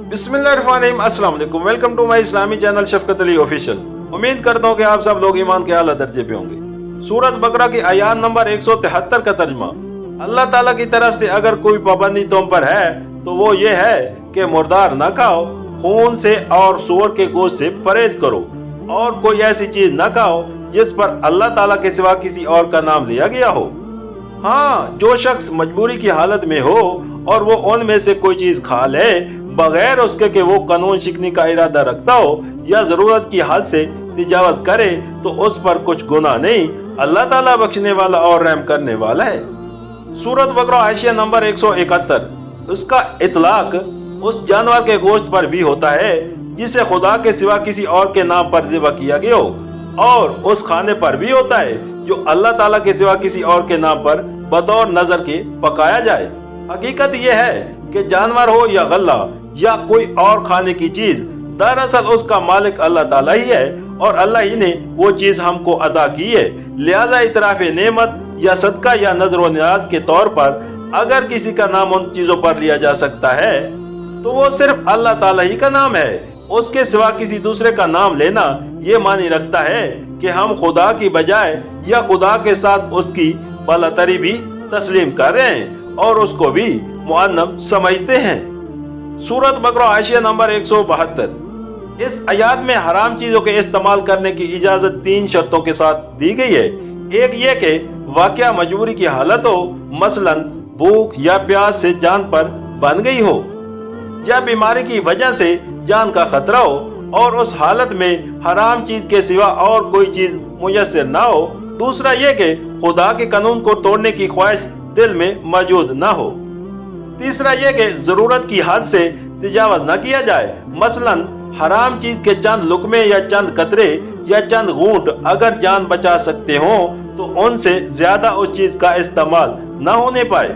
बिस्मिल्लाहिर्रहमानिर्रहीम, अस्सलाम वालेकुम। वेलकम टू माय इस्लामी चैनल शफकत अली ऑफिशियल। उम्मीद करता हूँ कि आप सब लोग ईमान के आला दर्जे पे होंगे। सूरत बकरा की आयात नंबर 173 का तर्जमा, अल्लाह ताला की तरफ से अगर कोई पाबंदी तुम पर है तो वो ये है कि मुर्दार न खाओ, खून से और सूअर के गोश्त से परहेज करो, और कोई ऐसी चीज न खाओ जिस पर अल्लाह ताला के सिवा किसी और का नाम लिया गया हो। हाँ, जो शख्स मजबूरी की हालत में हो और वो उनमें से कोई चीज खा ले बगैर उसके कि वो कानून शिकनी का इरादा रखता हो या जरूरत की हद से तिजावत करे तो उस पर कुछ गुनाह नहीं। अल्लाह ताला बख्शने वाला और रहम करने वाला है। सूरत बकरा हाशिया नंबर 171। उसका इतलाक उस जानवर के गोश्त पर भी होता है जिसे खुदा के सिवा किसी और के नाम पर ज़िबा किया गया हो, और उस खाने पर भी होता है जो अल्लाह ताला के सिवा किसी और के नाम पर बतौर नजर के पकाया जाए। हकीकत यह है कि जानवर हो या गल्ला या कोई और खाने की चीज, दरअसल उसका मालिक अल्लाह ताला ही है और अल्लाह ही ने वो चीज हमको अदा की है। लिहाजा इतराफ नेमत या सदका या नजर व नियाज के तौर पर अगर किसी का नाम उन चीजों पर लिया जा सकता है तो वो सिर्फ अल्लाह ताला ही का नाम है। उसके सिवा किसी दूसरे का नाम लेना ये मानी रखता है कि हम खुदा की बजाय या खुदा के साथ उसकी बालातरी भी तस्लीम कर रहे हैं और उसको भी मुअन्नम समझते हैं। सूरत बकरा हाशिया नंबर 172। इस आयत में हराम चीजों के इस्तेमाल करने की इजाजत 3 शर्तों के साथ दी गई है। एक ये कि वाकया मजबूरी की हालत हो, मसलन भूख या प्यास से जान पर बन गई हो या बीमारी की वजह से जान का खतरा हो और उस हालत में हराम चीज के सिवा और कोई चीज मुयस्सर ना हो। दूसरा ये कि खुदा के कानून को तोड़ने की ख्वाहिश दिल में मौजूद ना हो। तीसरा ये कि जरूरत की हद से तिजावत न किया जाए, मसलन हराम चीज के चंद लुकमे या चंद कतरे या चंद घूंट अगर जान बचा सकते हो तो उनसे ज्यादा उस चीज का इस्तेमाल न होने पाए।